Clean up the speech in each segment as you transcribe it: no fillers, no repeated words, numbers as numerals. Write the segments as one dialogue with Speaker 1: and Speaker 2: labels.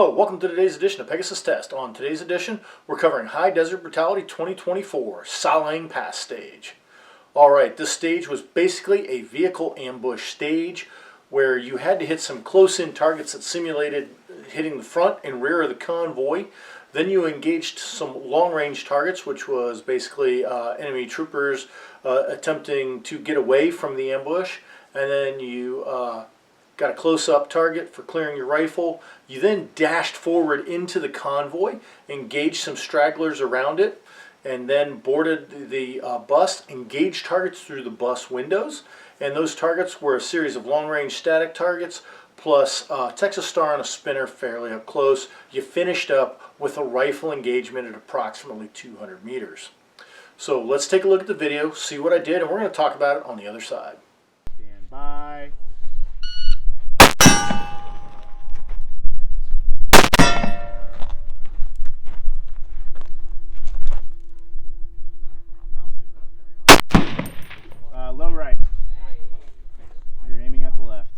Speaker 1: Hello, welcome to today's edition of Pegasus Test. On today's edition, we're covering High Desert Brutality 2024 Salang Pass stage. Alright, this stage was basically a vehicle ambush stage where you had to hit some close-in targets that simulated hitting the front and rear of the convoy. Then you engaged some long-range targets, which was basically enemy troopers attempting to get away from the ambush. And then you got a close-up target for clearing your rifle. You then dashed forward into the convoy, engaged some stragglers around it, and then boarded the bus, engaged targets through the bus windows. And those targets were a series of long-range static targets, plus Texas Star on a spinner fairly up close. You finished up with a rifle engagement at approximately 200 meters. So let's take a look at the video, see what I did, and we're going to talk about it on the other side.
Speaker 2: Stand by. Low right. You're aiming at the left.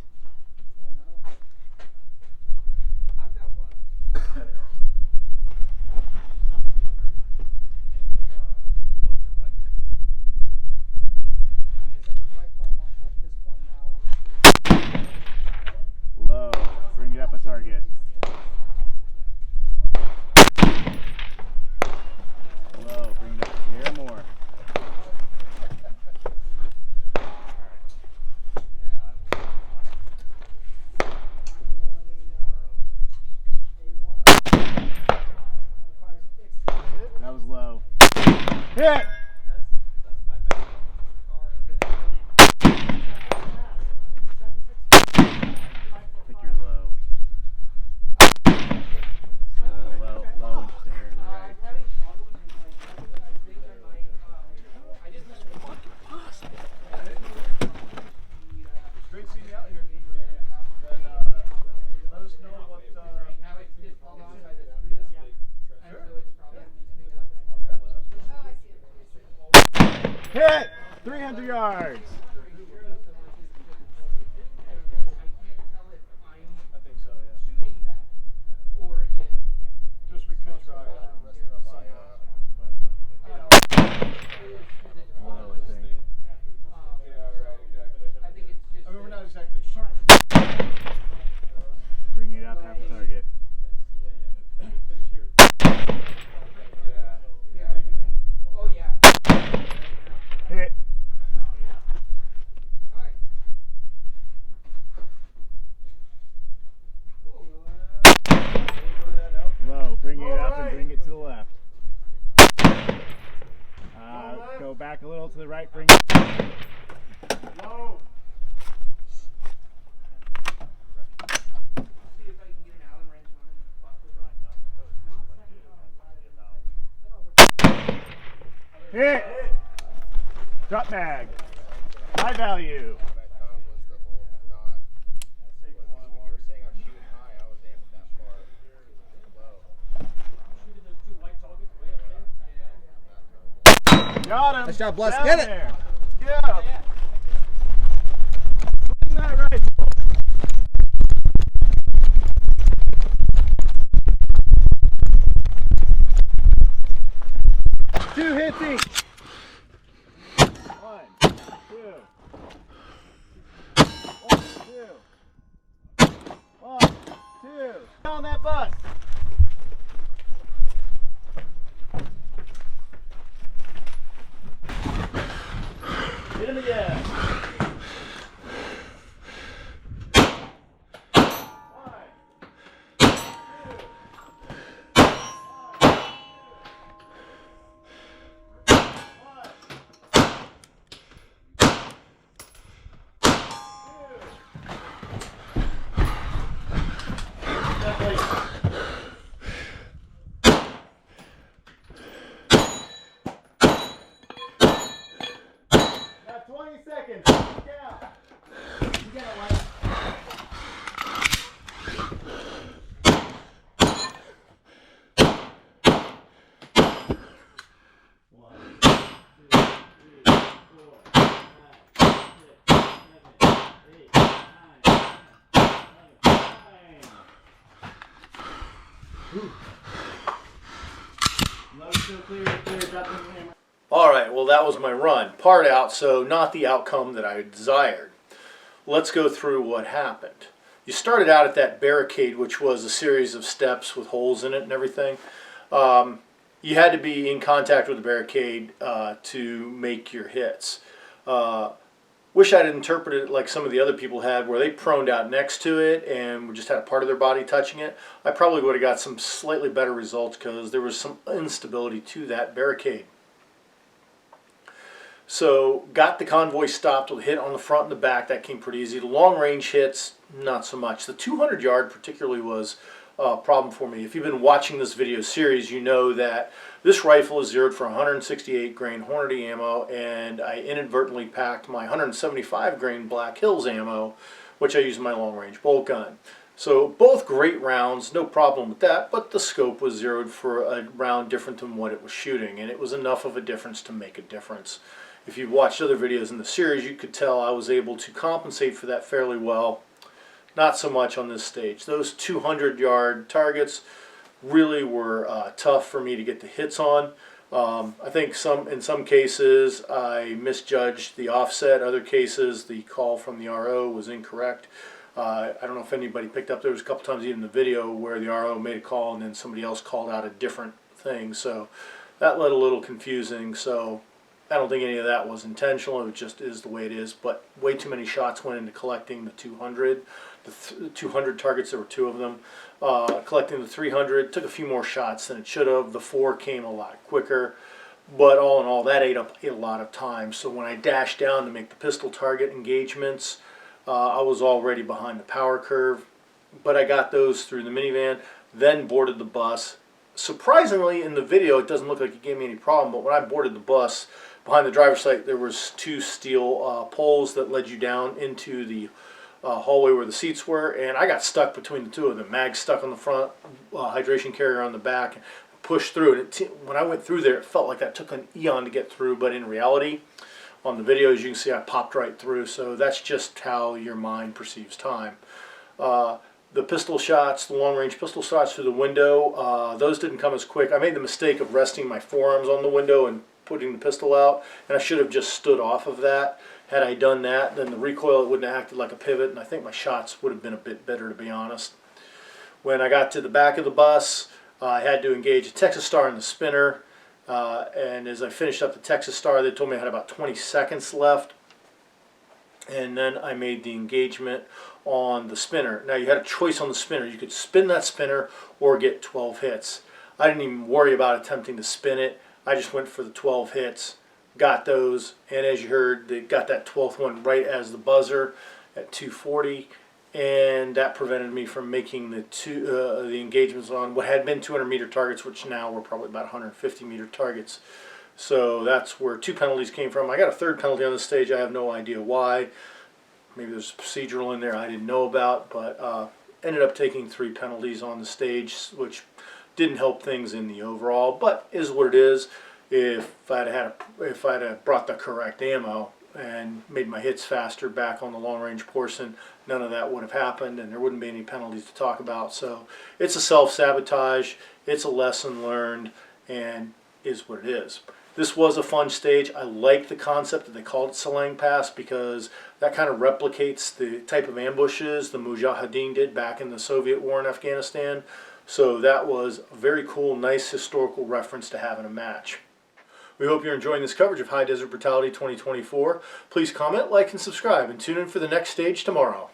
Speaker 2: Low. Bring it up a target. Low. Bring it up a hair more. That was low. Hit! I think you're low. So low and just a hair to the right.
Speaker 3: Great seeing you out here. Then let us know what.
Speaker 2: Hit! 300 yards!
Speaker 3: I think so, yeah. Just we could try the rest of my,
Speaker 2: Low, I think.
Speaker 3: yeah, right, exactly. I mean, we're not exactly sure.
Speaker 2: Bring it up half a target. Hit! Low. Bring it up and bring it to the left. Go back a little to the right. Bring it.
Speaker 3: Low.
Speaker 2: Hit! Drop mag. High value. Got him.
Speaker 4: Nice job, Bless.
Speaker 2: Down
Speaker 4: Get it.
Speaker 2: there. Yeah. Swing that rifle. Two hits each. 1, 2. 1, 2. On that bus. Hit him again. 1, 2. Got 20 seconds. Count. You got it, White.
Speaker 1: Alright, well that was my run. Part out, so not the outcome that I desired. Let's go through what happened. You started out at that barricade, which was a series of steps with holes in it and everything. You had to be in contact with the barricade to make your hits. Wish I'd interpreted it like some of the other people had, where they proned out next to it and just had a part of their body touching it. I probably would have got some slightly better results because there was some instability to that barricade. So got the convoy stopped with a hit on the front and the back. That came pretty easy. The long range hits, not so much. The 200 yard particularly was a problem for me. If you've been watching this video series, you know that this rifle is zeroed for 168 grain Hornady ammo, and I inadvertently packed my 175 grain Black Hills ammo, which I use in my long range bolt gun. So both great rounds, no problem with that, but the scope was zeroed for a round different than what it was shooting, and it was enough of a difference to make a difference. If you've watched other videos in the series, you could tell I was able to compensate for that fairly well. Not so much on this stage. Those 200 yard targets really were tough for me to get the hits on. I think in some cases I misjudged the offset. Other cases the call from the RO was incorrect. I don't know if anybody picked up, there was a couple times even in the video where the RO made a call and then somebody else called out a different thing. So that led a little confusing. So I don't think any of that was intentional. It just is the way it is. But way too many shots went into collecting the 200. The 200 targets, there were 2 of them. Collecting the 300 took a few more shots than it should have. The 4 came a lot quicker. But all in all, that ate a lot of time. So when I dashed down to make the pistol target engagements, I was already behind the power curve. But I got those through the minivan, then boarded the bus. Surprisingly, in the video, it doesn't look like it gave me any problem, but when I boarded the bus, behind the driver's side, there was 2 steel poles that led you down into the hallway where the seats were, and I got stuck between the 2 of them. Mag stuck on the front, hydration carrier on the back, and pushed through. And when I went through there, it felt like that took an eon to get through, but in reality, on the video, as you can see, I popped right through. So that's just how your mind perceives time. The pistol shots, the long-range pistol shots through the window, those didn't come as quick. I made the mistake of resting my forearms on the window and putting the pistol out, and I should have just stood off of that. Had I done that, then the recoil wouldn't have acted like a pivot, and I think my shots would have been a bit better, to be honest. When I got to the back of the bus, I had to engage a Texas Star in the spinner, and as I finished up the Texas Star, they told me I had about 20 seconds left, and then I made the engagement on the spinner. Now you had a choice on the spinner. You could spin that spinner or get 12 hits. I didn't even worry about attempting to spin it. I just went for the 12 hits, got those, and as you heard, they got that 12th one right as the buzzer at 240, and that prevented me from making the engagements on what had been 200 meter targets, which now were probably about 150 meter targets. So that's where 2 penalties came from. I got a 3rd penalty on the stage. I have no idea why. Maybe there's procedural in there I didn't know about, but ended up taking 3 penalties on the stage, which didn't help things in the overall, but is what it is. If I'd have brought the correct ammo and made my hits faster back on the long range portion, none of that would have happened, and there wouldn't be any penalties to talk about. So it's a self-sabotage, it's a lesson learned, and is what it is. This was a fun stage. I like the concept that they called it Salang Pass because that kind of replicates the type of ambushes the Mujahideen did back in the Soviet war in Afghanistan. So that was a very cool, nice historical reference to have in a match. We hope you're enjoying this coverage of High Desert Brutality 2024. Please comment, like, and subscribe, and tune in for the next stage tomorrow.